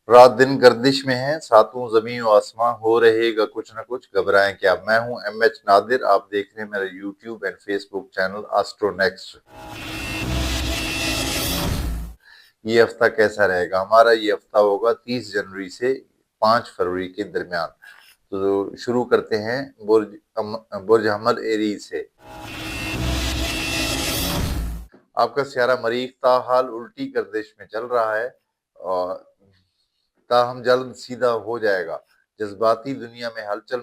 رات دن گردش میں ہے، ساتوں زمین و آسماں، ہو رہے گا کچھ نہ کچھ، گھبرائیں کیا۔ میں ہوں MS نادر، آپ دیکھ رہے ہیں میرا YouTube and Facebook channel Astro Next. یہ ہفتہ کیسا رہے گا؟ ہمارا یہ ہفتہ ہوگا 30 جنوری سے 5 فروری کے درمیان۔ تو شروع کرتے ہیں برج حمل ایریز سے۔ آپ کا سیارہ مریخ تاحال الٹی گردش میں چل رہا ہے اور تاہم جلد سیدھا ہو جائے گا۔ جذباتی دنیا میں ہلچل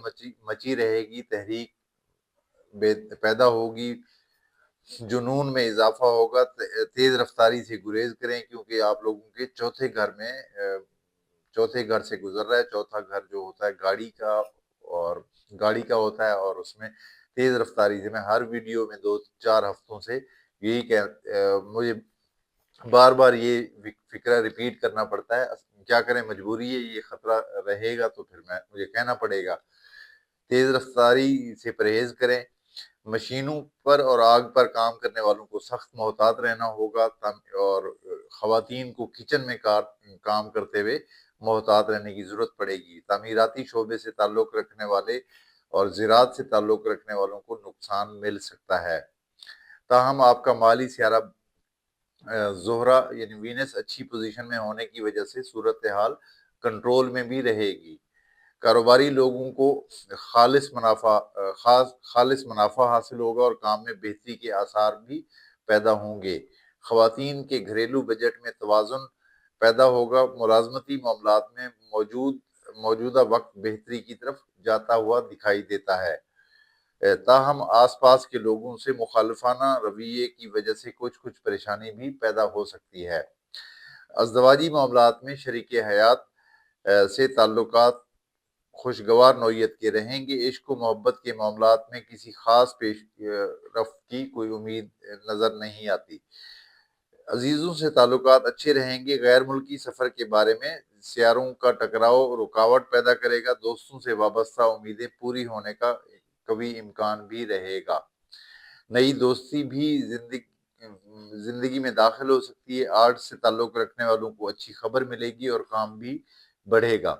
مچی رہے گی، تحریک پیدا ہوگی، جنون میں اضافہ ہوگا۔ تیز رفتاری سے گریز کریں، کیونکہ آپ لوگوں کے چوتھے گھر سے گزر رہا ہے۔ چوتھا گھر جو ہوتا ہے گاڑی کا ہوتا ہے، اور اس میں تیز رفتاری سے میں ہر ویڈیو میں 2-4 ہفتوں سے یہی مجھے بار بار یہ فکرہ ریپیٹ کرنا پڑتا ہے۔ کیا کریں، مجبوری ہے، یہ خطرہ رہے گا تو پھر مجھے کہنا پڑے گا۔ تیز رفتاری سے پرہیز کریں۔ مشینوں پر اور آگ پر کام کرنے والوں کو سخت محتاط رہنا ہوگا، اور خواتین کو کچن میں کام کرتے ہوئے محتاط رہنے کی ضرورت پڑے گی۔ تعمیراتی شعبے سے تعلق رکھنے والے اور زراعت سے تعلق رکھنے والوں کو نقصان مل سکتا ہے۔ تاہم آپ کا مالی سیارہ زہرہ یعنی وینس اچھی پوزیشن میں ہونے کی وجہ سے صورتحال کنٹرول میں بھی رہے گی۔ کاروباری لوگوں کو خالص منافع حاصل ہوگا اور کام میں بہتری کے آثار بھی پیدا ہوں گے۔ خواتین کے گھریلو بجٹ میں توازن پیدا ہوگا۔ ملازمتی معاملات میں موجودہ وقت بہتری کی طرف جاتا ہوا دکھائی دیتا ہے۔ تاہم آس پاس کے لوگوں سے مخالفانہ رویے کی وجہ سے کچھ پریشانی بھی پیدا ہو سکتی ہے۔ ازدواجی معاملات میں شریک حیات سے تعلقات خوشگوار نوعیت کے رہیں گے۔ عشق و محبت کے معاملات میں کسی خاص پیش رفت کی کوئی امید نظر نہیں آتی۔ عزیزوں سے تعلقات اچھے رہیں گے۔ غیر ملکی سفر کے بارے میں سیاروں کا ٹکراؤ رکاوٹ پیدا کرے گا۔ دوستوں سے وابستہ امیدیں پوری ہونے کا کبھی امکان بھی رہے گا۔ نئی دوستی بھی زندگی میں داخل ہو سکتی ہے۔ آرٹ سے تعلق رکھنے والوں کو اچھی خبر ملے گی اور کام بھی بڑھے گا۔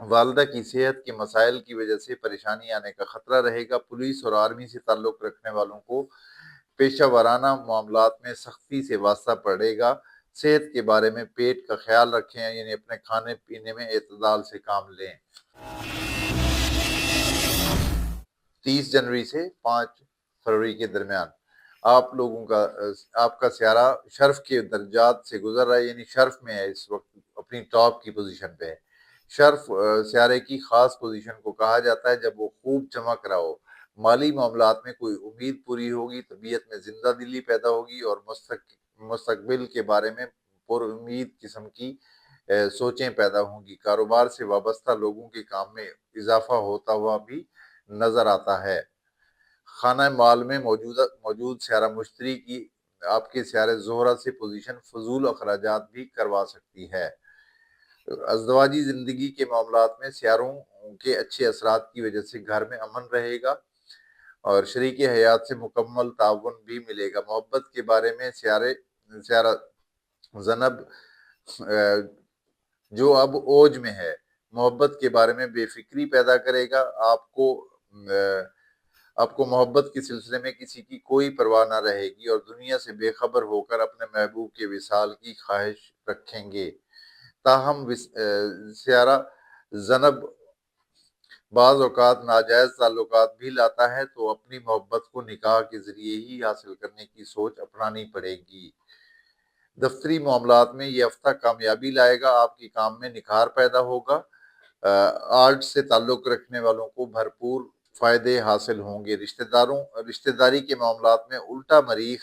والدہ کی صحت کے مسائل کی وجہ سے پریشانی آنے کا خطرہ رہے گا۔ پولیس اور آرمی سے تعلق رکھنے والوں کو پیشہ ورانہ معاملات میں سختی سے واسطہ پڑے گا۔ صحت کے بارے میں پیٹ کا خیال رکھیں، یعنی اپنے کھانے پینے میں اعتدال سے کام لیں۔ 30 جنوری سے 5 فروری کے درمیان آپ کا سیارہ شرف کے درجات سے گزر رہا ہے، یعنی شرف میں ہے، اس وقت اپنی ٹاپ کی پوزیشن پہ ہے۔ شرف سیارے کی خاص پوزیشن کو کہا جاتا ہے جب وہ خوب چمک رہا ہو۔ مالی معاملات میں کوئی امید پوری ہوگی، طبیعت میں زندہ دلی پیدا ہوگی، اور مستقبل کے بارے میں پر امید قسم کی سوچیں پیدا ہوں گی۔ کاروبار سے وابستہ لوگوں کے کام میں اضافہ ہوتا ہوا بھی نظر آتا ہے۔ خانہ مال میں موجود سیارہ مشتری کی آپ کے سیارے زہرہ سے پوزیشن فضول اخراجات بھی کروا سکتی ہے۔ ازدواجی زندگی کے معاملات میں سیاروں کے اچھے اثرات کی وجہ سے گھر میں امن رہے گا اور شریک حیات سے مکمل تعاون بھی ملے گا۔ محبت کے بارے میں سیارہ زنب جو اب اوج میں ہے، محبت کے بارے میں بے فکری پیدا کرے گا۔ آپ کو محبت کے سلسلے میں کسی کی کوئی پرواہ نہ رہے گی اور دنیا سے بے خبر ہو کر اپنے محبوب کے وصال کی خواہش رکھیں گے۔ تاہم سیارہ زنب بعض اوقات ناجائز تعلقات بھی لاتا ہے، تو اپنی محبت کو نکاح کے ذریعے ہی حاصل کرنے کی سوچ اپنانی پڑے گی۔ دفتری معاملات میں یہ ہفتہ کامیابی لائے گا، آپ کے کام میں نکھار پیدا ہوگا۔ آرٹ سے تعلق رکھنے والوں کو بھرپور فائدے حاصل ہوں گے۔ رشتہ داری کے معاملات میں الٹا مریخ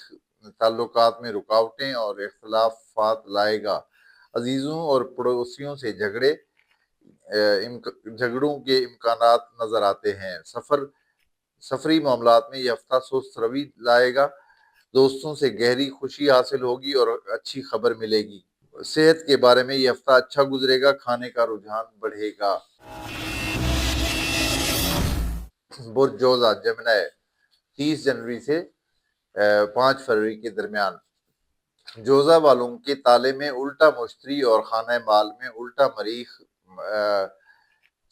تعلقات میں رکاوٹیں اور اختلافات لائے گا۔ عزیزوں اور پڑوسیوں سے جھگڑوں کے امکانات نظر آتے ہیں۔ سفری معاملات میں یہ ہفتہ سست روی لائے گا۔ دوستوں سے گہری خوشی حاصل ہوگی اور اچھی خبر ملے گی۔ صحت کے بارے میں یہ ہفتہ اچھا گزرے گا، کھانے کا رجحان بڑھے گا۔ برج جوزہ جمنی 30 جنوری سے 5 فروری کے درمیان جوزہ والوں کے تالے میں الٹا مشتری اور خانہ مال میں الٹا مریخ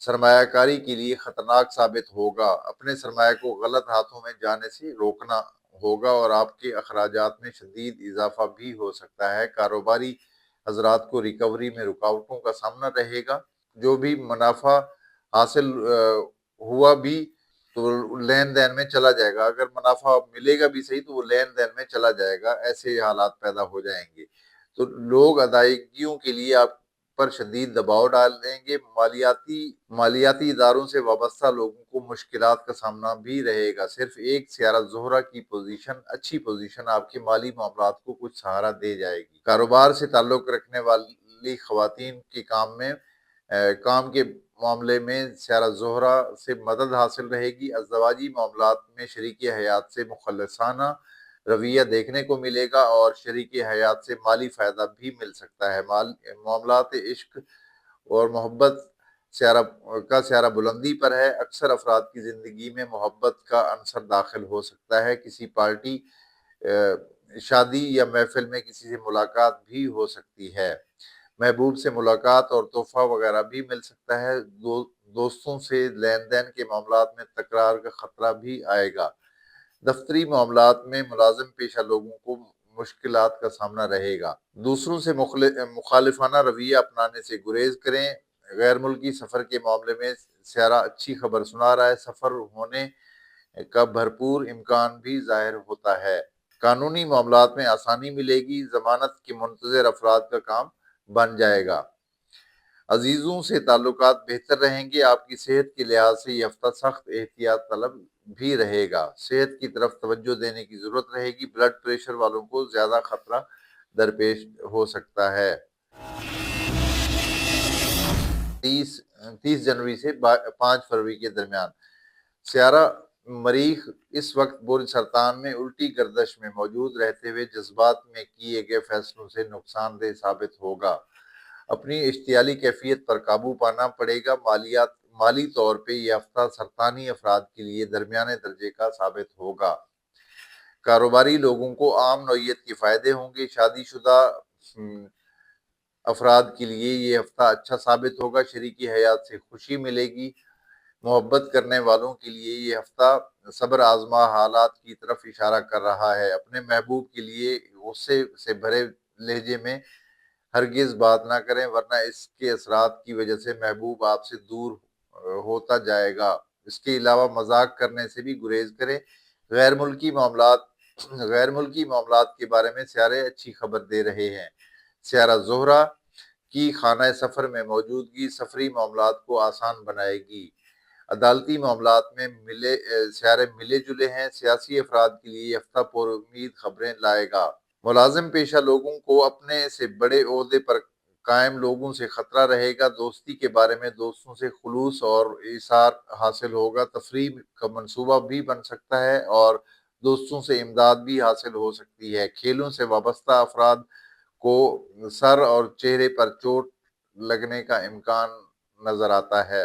سرمایہ کاری کے لیے خطرناک ثابت ہوگا۔ اپنے سرمایہ کو غلط ہاتھوں میں جانے سے روکنا ہوگا اور آپ کے اخراجات میں شدید اضافہ بھی ہو سکتا ہے۔ کاروباری حضرات کو ریکوری میں رکاوٹوں کا سامنا رہے گا۔ جو بھی منافع حاصل ہوا بھی تو لین دین میں چلا جائے گا، اگر منافع ملے گا بھی صحیح تو وہ لین دین میں چلا جائے گا، ایسے حالات پیدا ہو جائیں گے۔ تو لوگ ادائیگیوں کے لیے آپ پر شدید دباؤ ڈالیں گے۔ مالیاتی اداروں سے وابستہ لوگوں کو مشکلات کا سامنا بھی رہے گا۔ صرف ایک سیارہ زہرہ کی اچھی پوزیشن آپ کے مالی معاملات کو کچھ سہارا دے جائے گی۔ کاروبار سے تعلق رکھنے والی خواتین کے کام کے معاملے میں سیارہ زہرہ سے مدد حاصل رہے گی۔ ازدواجی معاملات میں شریک حیات سے مخلصانہ رویہ دیکھنے کو ملے گا اور شریک حیات سے مالی فائدہ بھی مل سکتا ہے۔ معاملات عشق اور محبت سیارہ بلندی پر ہے۔ اکثر افراد کی زندگی میں محبت کا عنصر داخل ہو سکتا ہے۔ کسی پارٹی، شادی یا محفل میں کسی سے ملاقات بھی ہو سکتی ہے۔ محبوب سے ملاقات اور تحفہ وغیرہ بھی مل سکتا ہے۔ دوستوں سے لین دین کے معاملات میں تکرار کا خطرہ بھی آئے گا۔ دفتری معاملات میں ملازم پیشہ لوگوں کو مشکلات کا سامنا رہے گا۔ دوسروں سے مخالفانہ رویہ اپنانے سے گریز کریں۔ غیر ملکی سفر کے معاملے میں سیارہ اچھی خبر سنا رہا ہے۔ سفر ہونے کا بھرپور امکان بھی ظاہر ہوتا ہے۔ قانونی معاملات میں آسانی ملے گی۔ ضمانت کے منتظر افراد کا کام بن جائے گا۔ عزیزوں سے تعلقات بہتر رہیں گے۔ آپ کی صحت کے لحاظ سے یہ ہفتہ سخت احتیاط طلب بھی رہے گا۔ صحت کی طرف توجہ دینے کی ضرورت رہے گی۔ بلڈ پریشر والوں کو زیادہ خطرہ درپیش ہو سکتا ہے۔ 30 جنوری سے 5 فروری کے درمیان سیارہ مریخ اس وقت برج سرطان میں الٹی گردش میں موجود رہتے ہوئے جذبات میں کیے گئے فیصلوں سے نقصان دہ ثابت ہوگا۔ اپنی اشتعالی کیفیت پر قابو پانا پڑے گا۔ مالی طور پہ یہ ہفتہ سرطانی افراد کے لیے درمیانے درجے کا ثابت ہوگا۔ کاروباری لوگوں کو عام نوعیت کے فائدے ہوں گے۔ شادی شدہ افراد کے لیے یہ ہفتہ اچھا ثابت ہوگا۔ شریک حیات سے خوشی ملے گی۔ محبت کرنے والوں کے لیے یہ ہفتہ صبر آزما حالات کی طرف اشارہ کر رہا ہے۔ اپنے محبوب کے لیے غصے سے بھرے لہجے میں ہرگز بات نہ کریں، ورنہ اس کے اثرات کی وجہ سے محبوب آپ سے دور ہوتا جائے گا۔ اس کے علاوہ مذاق کرنے سے بھی گریز کریں۔ غیر ملکی معاملات کے بارے میں سیارے اچھی خبر دے رہے ہیں۔ سیارہ زہرہ کی خانہ سفر میں موجودگی سفری معاملات کو آسان بنائے گی۔ عدالتی معاملات میں سیارے ملے جلے ہیں۔ سیاسی افراد کے لیے یہ ہفتہ پر امید خبریں لائے گا۔ ملازم پیشہ لوگوں کو اپنے سے بڑے عہدے پر قائم لوگوں سے خطرہ رہے گا۔ دوستی کے بارے میں دوستوں سے خلوص اور ایثار حاصل ہوگا۔ تفریح کا منصوبہ بھی بن سکتا ہے اور دوستوں سے امداد بھی حاصل ہو سکتی ہے۔ کھیلوں سے وابستہ افراد کو سر اور چہرے پر چوٹ لگنے کا امکان نظر آتا ہے۔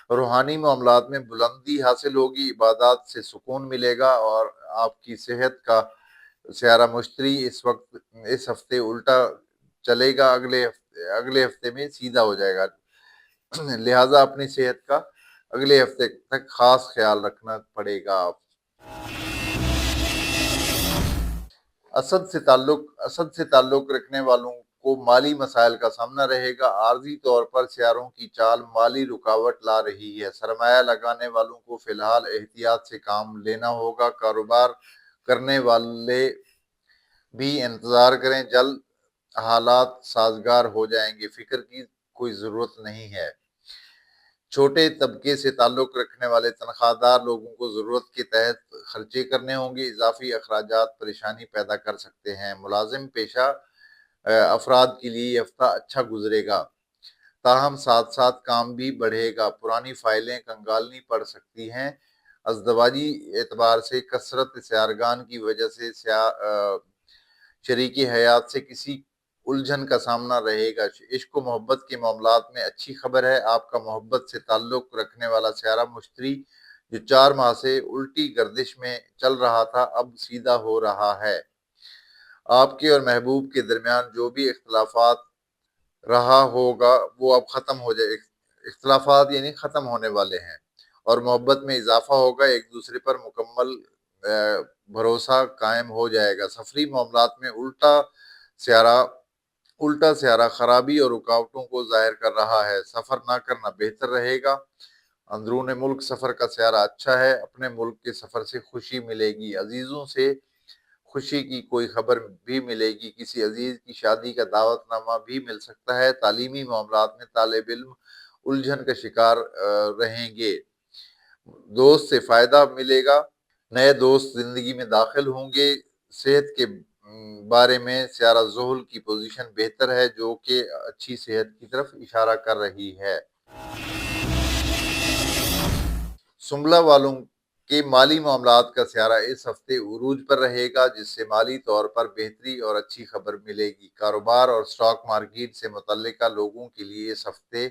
روحانی معاملات میں بلندی حاصل ہوگی۔ عبادات سے سکون ملے گا اور آپ کی صحت کا سیارہ مشتری اس ہفتے الٹا چلے گا، اگلے ہفتے میں سیدھا ہو جائے گا، لہٰذا اپنی صحت کا اگلے ہفتے تک خاص خیال رکھنا پڑے گا۔ اسد سے تعلق رکھنے والوں کو مالی مسائل کا سامنا رہے گا۔ عارضی طور پر سیاروں کی چال مالی رکاوٹ لا رہی ہے۔ سرمایہ لگانے والوں کو فی الحال احتیاط سے کام لینا ہوگا۔ کاروبار کرنے والے بھی انتظار کریں، جلد حالات سازگار ہو جائیں گے، فکر کی کوئی ضرورت نہیں ہے۔ چھوٹے طبقے سے تعلق رکھنے والے تنخواہ دار لوگوں کو ضرورت کے تحت خرچے کرنے ہوں گے۔ اضافی اخراجات پریشانی پیدا کر سکتے ہیں۔ ملازم پیشہ افراد کے لیے یہ ہفتہ اچھا گزرے گا، تاہم ساتھ ساتھ کام بھی بڑھے گا۔ پرانی فائلیں کنگالنی پڑ سکتی ہیں۔ ازدواجی اعتبار سے کثرت سیارگان کی وجہ سے شریک حیات سے کسی الجھن کا سامنا رہے گا۔ عشق و محبت کے معاملات میں اچھی خبر ہے۔ آپ کا محبت سے تعلق رکھنے والا سیارہ مشتری جو 4 ماہ سے الٹی گردش میں چل رہا تھا اب سیدھا ہو رہا ہے۔ آپ کے اور محبوب کے درمیان جو بھی اختلافات رہا ہوگا وہ اب ختم ہو جائے، اختلافات یعنی ختم ہونے والے ہیں، اور محبت میں اضافہ ہوگا، ایک دوسرے پر مکمل بھروسہ قائم ہو جائے گا۔ سفری معاملات میں الٹا سیارہ خرابی اور رکاوٹوں کو ظاہر کر رہا ہے، سفر نہ کرنا بہتر رہے گا۔ اندرون ملک سفر کا سیارہ اچھا ہے، اپنے ملک کے سفر سے خوشی ملے گی، عزیزوں سے خوشی کی کوئی خبر بھی ملے گی، کسی عزیز کی شادی کا دعوت نامہ بھی مل سکتا ہے۔ تعلیمی معاملات میں طالب علم الجھن کا شکار رہیں گے، دوست سے فائدہ ملے گا، نئے دوست زندگی میں داخل ہوں گے۔ صحت کے بارے میں سیارہ زحل کی پوزیشن بہتر ہے، جو کہ اچھی صحت کی طرف اشارہ کر رہی ہے۔ سنبلہ والوں کے مالی معاملات کا سیارہ اس ہفتے عروج پر رہے گا، جس سے مالی طور پر بہتری اور اچھی خبر ملے گی۔ کاروبار اور سٹاک مارکیٹ سے متعلقہ لوگوں کے لیے اس ہفتے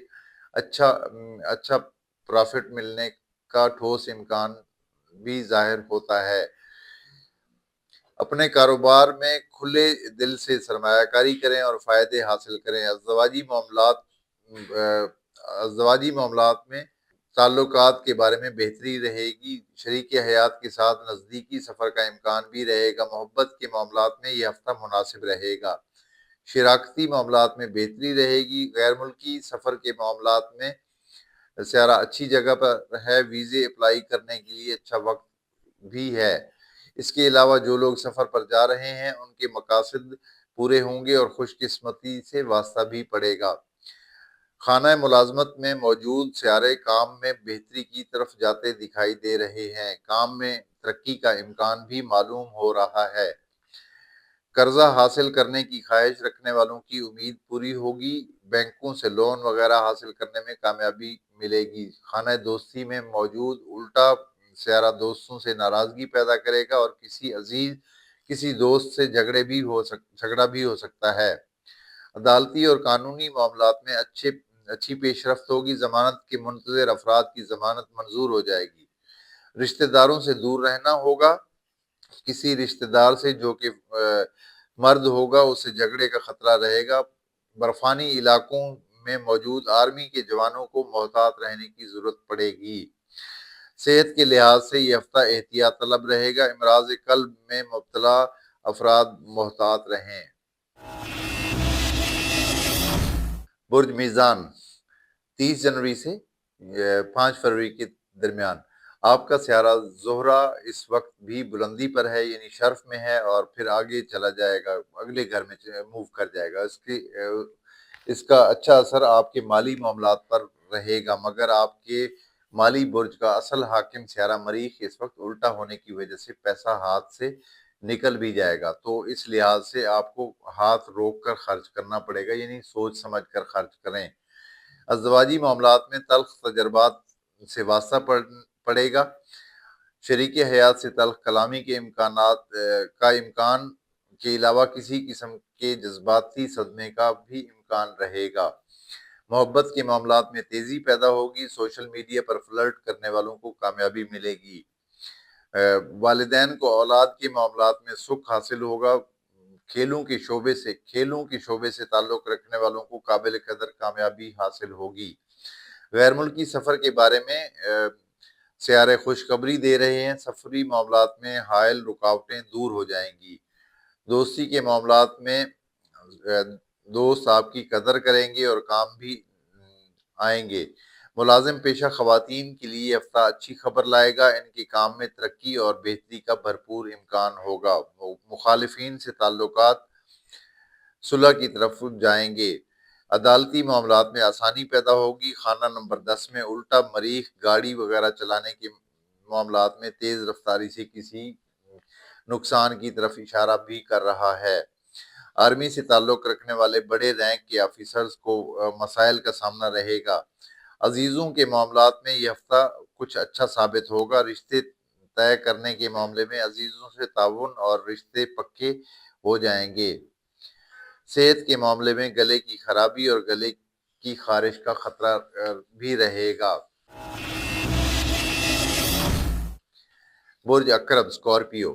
اچھا پرافٹ ملنے کا ٹھوس امکان بھی ظاہر ہوتا ہے۔ اپنے کاروبار میں کھلے دل سے سرمایہ کاری کریں اور فائدے حاصل کریں۔ ازدواجی معاملات میں تعلقات کے بارے میں بہتری رہے گی، شریک حیات کے ساتھ نزدیکی سفر کا امکان بھی رہے گا۔ محبت کے معاملات میں یہ ہفتہ مناسب رہے گا، شراکتی معاملات میں بہتری رہے گی۔ غیر ملکی سفر کے معاملات میں سیارہ اچھی جگہ پر ہے، ویزے اپلائی کرنے کے لیے اچھا وقت بھی ہے۔ اس کے علاوہ جو لوگ سفر پر جا رہے ہیں ان کے مقاصد پورے ہوں گے اور خوش قسمتی سے واسطہ بھی پڑے گا۔ خانہ ملازمت میں موجود سیارے کام میں بہتری کی طرف جاتے دکھائی دے رہے ہیں، کام میں ترقی کا امکان بھی معلوم ہو رہا ہے۔ قرضہ حاصل کرنے کی خواہش رکھنے والوں کی امید پوری ہوگی، بینکوں سے لون وغیرہ حاصل کرنے میں کامیابی ملے گی۔ خانہ دوستی میں موجود الٹا سیارہ دوستوں سے ناراضگی پیدا کرے گا اور کسی دوست سے جھگڑا بھی ہو سکتا ہے۔ عدالتی اور قانونی معاملات میں اچھی پیش رفت ہوگی، ضمانت کے منتظر افراد کی ضمانت منظور ہو جائے گی۔ رشتہ داروں سے دور رہنا ہوگا، کسی رشتہ دار سے جو کہ مرد ہوگا اس سے جھگڑے کا خطرہ رہے گا۔ برفانی علاقوں میں موجود آرمی کے جوانوں کو محتاط رہنے کی ضرورت پڑے گی۔ صحت کے لحاظ سے یہ ہفتہ احتیاط طلب رہے گا، امراض قلب میں مبتلا افراد محتاط رہیں۔ برج میزان 30 جنوری سے 5 فروری کے درمیان آپ کا سیارہ زہرہ اس وقت بھی بلندی پر ہے، یعنی شرف میں ہے، اور پھر آگے چلا جائے گا، اگلے گھر میں موو کر جائے گا۔ اس کا اچھا اثر آپ کے مالی معاملات پر رہے گا، مگر آپ کے مالی برج کا اصل حاکم سیارہ مریخ اس وقت الٹا ہونے کی وجہ سے پیسہ ہاتھ سے نکل بھی جائے گا، تو اس لحاظ سے آپ کو ہاتھ روک کر خرچ کرنا پڑے گا، یعنی سوچ سمجھ کر خرچ کریں۔ ازدواجی معاملات میں تلخ تجربات سے واسطہ پڑے گا، شریک حیات سے تلخ کلامی کے امکان کے علاوہ کسی قسم کے جذباتی صدمے کا بھی امکان رہے گا۔ محبت کے معاملات میں تیزی پیدا ہوگی، سوشل میڈیا پر فلرٹ کرنے والوں کو کامیابی ملے گی۔ والدین کو اولاد کے معاملات میں سکھ حاصل ہوگا، کھیلوں کے شعبے سے تعلق رکھنے والوں کو قابل قدر کامیابی حاصل ہوگی۔ غیر ملکی سفر کے بارے میں سیارے خوشخبری دے رہے ہیں، سفری معاملات میں حائل رکاوٹیں دور ہو جائیں گی۔ دوستی کے معاملات میں دوست آپ کی قدر کریں گے اور کام بھی آئیں گے۔ ملازم پیشہ خواتین کے لیے ہفتہ اچھی خبر لائے گا، ان کے کام میں ترقی اور بہتری کا بھرپور امکان ہوگا۔ مخالفین سے تعلقات صلح کی طرف جائیں گے۔ عدالتی معاملات میں آسانی پیدا ہوگی۔ خانہ نمبر 10 میں الٹا مریخ گاڑی وغیرہ چلانے کے معاملات میں تیز رفتاری سے کسی نقصان کی طرف اشارہ بھی کر رہا ہے۔ آرمی سے تعلق رکھنے والے بڑے رینک کے آفیسرز کو مسائل کا سامنا رہے گا۔ عزیزوں کے معاملات میں یہ ہفتہ کچھ اچھا ثابت ہوگا، رشتے طے کرنے کے معاملے میں عزیزوں سے تعاون اور رشتے پکے ہو جائیں گے۔ صحت کے معاملے میں گلے کی خرابی اور گلے کی خارش کا خطرہ بھی رہے گا۔ برج عقرب اسکارپیو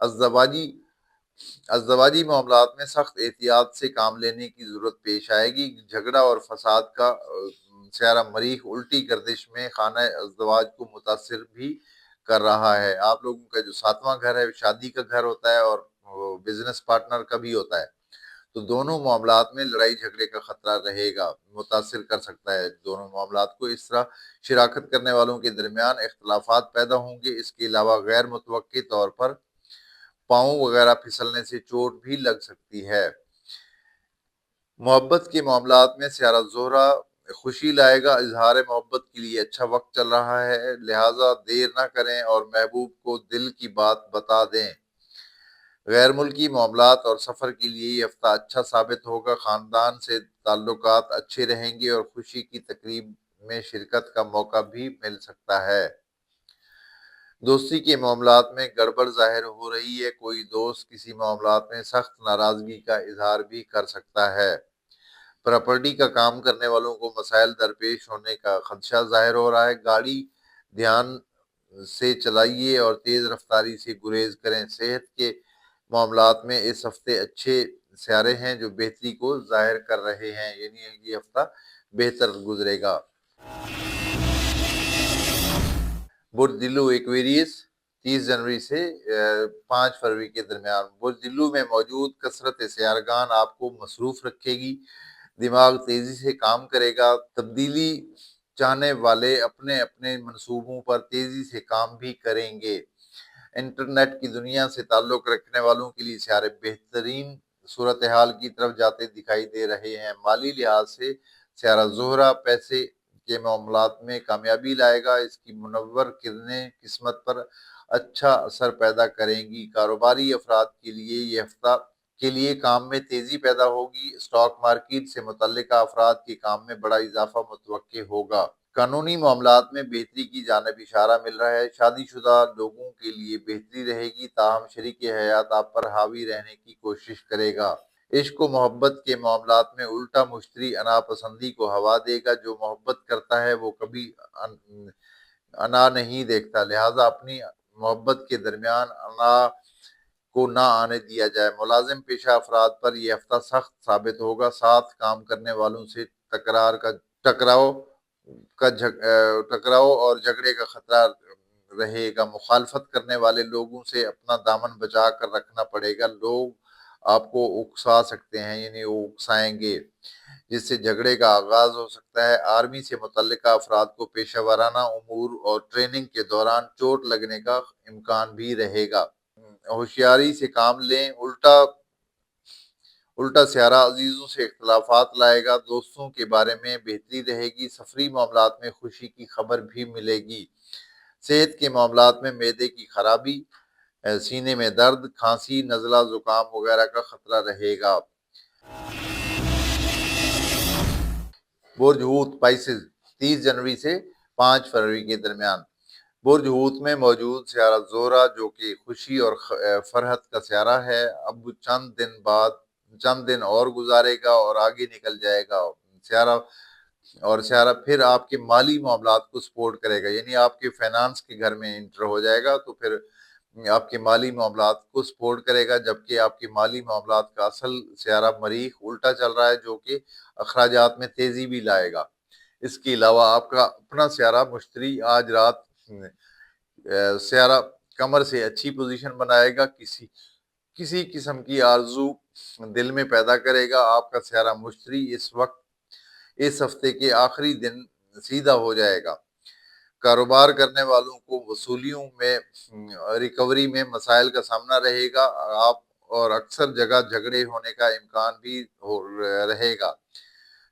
ازدواجی معاملات میں سخت احتیاط سے کام لینے کی ضرورت پیش آئے گی۔ جھگڑا اور فساد کا سیارہ مریخ الٹی گردش میں خانہ ازدواج کو متاثر بھی کر رہا ہے۔ آپ لوگوں کا جو 7واں گھر ہے شادی کا گھر ہوتا ہے اور بزنس پارٹنر کا بھی ہوتا ہے، تو دونوں معاملات میں لڑائی جھگڑے کا خطرہ رہے گا، متاثر کر سکتا ہے دونوں معاملات کو۔ اس طرح شراکت کرنے والوں کے درمیان اختلافات پیدا ہوں گے۔ اس کے علاوہ غیر متوقع طور پر پاؤں وغیرہ پھسلنے سے چوٹ بھی لگ سکتی ہے۔ محبت کے معاملات میں سیارہ زہرہ خوشی لائے گا۔ اظہار محبت کے لیے اچھا وقت چل رہا ہے، لہٰذا دیر نہ کریں اور محبوب کو دل کی بات بتا دیں۔ غیر ملکی معاملات اور سفر کے لیے یہ ہفتہ اچھا ثابت ہوگا۔ خاندان سے تعلقات اچھے رہیں گے اور خوشی کی تقریب میں شرکت کا موقع بھی مل سکتا ہے۔ دوستی کے معاملات میں گڑبڑ ظاہر ہو رہی ہے۔ کوئی دوست کسی معاملات میں سخت ناراضگی کا اظہار بھی کر سکتا ہے۔ پراپرٹی کا کام کرنے والوں کو مسائل درپیش ہونے کا خدشہ ظاہر ہو رہا ہے۔ گاڑی دھیان سے چلائیے اور تیز رفتاری سے گریز کریں۔ صحت کے معاملات میں اس ہفتے اچھے سیارے ہیں جو بہتری کو ظاہر کر رہے ہیں، یعنی یہ ہفتہ بہتر گزرے گا۔ برج دلو ایکویریس 30 جنوری سے 5 فروری کے درمیان۔ برج دلو میں موجود کثرت سیارگان آپ کو مصروف رکھے گی، دماغ تیزی سے کام کرے گا۔ تبدیلی چاہنے والے اپنے اپنے منصوبوں پر تیزی سے کام بھی کریں گے۔ انٹرنیٹ کی دنیا سے تعلق رکھنے والوں کے لیے سیارے بہترین صورتحال کی طرف جاتے دکھائی دے رہے ہیں۔ مالی لحاظ سے سیارہ زہرہ پیسے کے معاملات میں کامیابی لائے گا۔ اس کی منور کرنیں قسمت پر اچھا اثر پیدا کریں گی۔ کاروباری افراد کے لیے یہ ہفتہ کے لیے کام میں تیزی پیدا ہوگی۔ اسٹاک مارکیٹ سے متعلقہ افراد کے کام میں بڑا اضافہ متوقع ہوگا۔ قانونی معاملات میں بہتری کی جانب اشارہ مل رہا ہے۔ شادی شدہ لوگوں کے لیے بہتری رہے گی، تاہم شریک حیات آپ پر حاوی رہنے کی کوشش کرے گا۔ عشق و محبت کے معاملات میں الٹا مشتری انا پسندی کو ہوا دے گا۔ جو محبت کرتا ہے وہ کبھی انا نہیں دیکھتا، لہذا اپنی محبت کے درمیان انا کو نہ آنے دیا جائے۔ ملازم پیشہ افراد پر یہ ہفتہ سخت ثابت ہوگا۔ ساتھ کام کرنے والوں سے ٹکراؤ اور جھگڑے کا خطرہ رہے گا۔ مخالفت کرنے والے لوگوں سے اپنا دامن بچا کر رکھنا پڑے گا۔ لوگ آپ کو اکسا سکتے ہیں، یعنی وہ اکسائیں گے، جس سے جھگڑے کا آغاز ہو سکتا ہے۔ آرمی سے متعلقہ افراد کو پیشہ ورانہ امور اور ٹریننگ کے دوران چوٹ لگنے کا امکان بھی رہے گا۔ ہوشیاری سے کام لیں۔ الٹا سیارہ عزیزوں سے اختلافات لائے گا۔ دوستوں کے بارے میں بہتری رہے گی۔ سفری معاملات میں خوشی کی خبر بھی ملے گی۔ صحت کے معاملات میں معدے کی خرابی، سینے میں درد، کھانسی، نزلہ، زکام وغیرہ کا خطرہ رہے گا۔ برج حوت پائسز 30 جنوری سے 5 فروری کے درمیان۔ برج حوت میں موجود سیارہ زہرہ جو کہ خوشی اور فرحت کا سیارہ ہے، اب چند دن اور گزارے گا اور آگے نکل جائے گا۔ سیارہ پھر آپ کے مالی معاملات کو سپورٹ کرے گا، یعنی آپ کے فائنانس کے گھر میں انٹر ہو جائے گا، تو پھر آپ کے مالی معاملات کو سپورٹ کرے گا۔ جبکہ آپ کے مالی معاملات کا اصل سیارہ مریخ الٹا چل رہا ہے جو کہ اخراجات میں تیزی بھی لائے گا۔ اس کے علاوہ آپ کا اپنا سیارہ مشتری آج رات سیارہ قمر سے اچھی پوزیشن بنائے گا، کسی قسم کی آرزو دل میں پیدا کرے گا۔ آپ کا سیارہ مشتری اس ہفتے کے آخری دن سیدھا ہو جائے گا۔ کاروبار کرنے والوں کو وصولیوں میں ریکوری میں مسائل کا سامنا رہے گا۔ آپ اور اکثر جگہ جھگڑے ہونے کا امکان بھی رہے گا،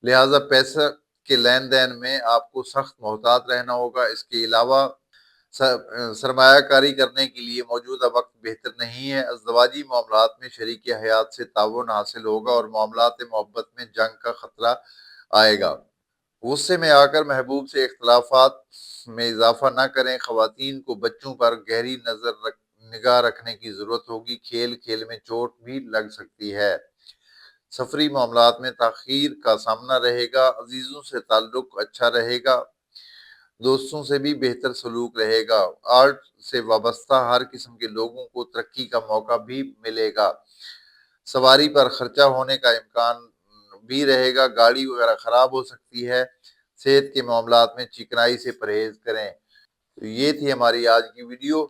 لہذا پیسہ کے لین دین میں آپ کو سخت محتاط رہنا ہوگا۔ اس کے علاوہ سرمایہ کاری کرنے کے لیے موجودہ وقت بہتر نہیں ہے۔ ازدواجی معاملات میں شریک حیات سے تعاون حاصل ہوگا اور معاملات محبت میں جنگ کا خطرہ آئے گا۔ غصے میں آ کر محبوب سے اختلافات میں اضافہ نہ کریں۔ خواتین کو بچوں پر گہری نگاہ رکھنے کی ضرورت ہوگی، کھیل میں چوٹ بھی لگ سکتی ہے۔ سفری معاملات میں تاخیر کا سامنا رہے گا، عزیزوں سے تعلق اچھا رہے گا۔ دوستوں سے بھی بہتر سلوک رہے گا۔ آرٹ سے وابستہ ہر قسم کے لوگوں کو ترقی کا موقع بھی ملے گا۔ سواری پر خرچہ ہونے کا امکان بھی رہے گا، گاڑی وغیرہ خراب ہو سکتی ہے۔ صحت کے معاملات میں چکنائی سے پرہیز کریں۔ تو یہ تھی ہماری آج کی ویڈیو۔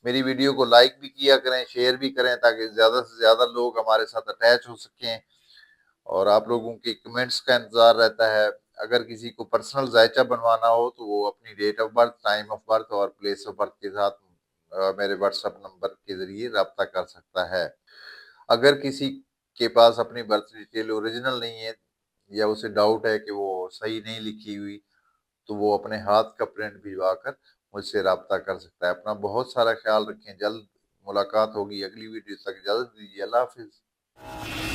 میری ویڈیو کو لائک بھی کیا کریں، شیئر بھی کریں، تاکہ زیادہ سے زیادہ لوگ ہمارے ساتھ اٹیچ ہو سکیں، اور آپ لوگوں کے کمنٹس کا انتظار رہتا ہے۔ اگر کسی کو پرسنل ذائچہ بنوانا ہو تو وہ اپنی date of birth, time of birth اور پلیس آف برتھ کے ساتھ میرے واٹس ایپ نمبر کے ذریعے رابطہ کر سکتا ہے۔ اگر کسی کے پاس اپنی برتھ ڈیٹیل اوریجنل نہیں ہے، یا اسے ڈاؤٹ ہے کہ وہ صحیح نہیں لکھی ہوئی، تو وہ اپنے ہاتھ کا پرنٹ بھجوا کر مجھ سے رابطہ کر سکتا ہے۔ اپنا بہت سارا خیال رکھیں، جلد ملاقات ہوگی اگلی ویڈیو تک، اجازت دیجیے، اللہ حافظ۔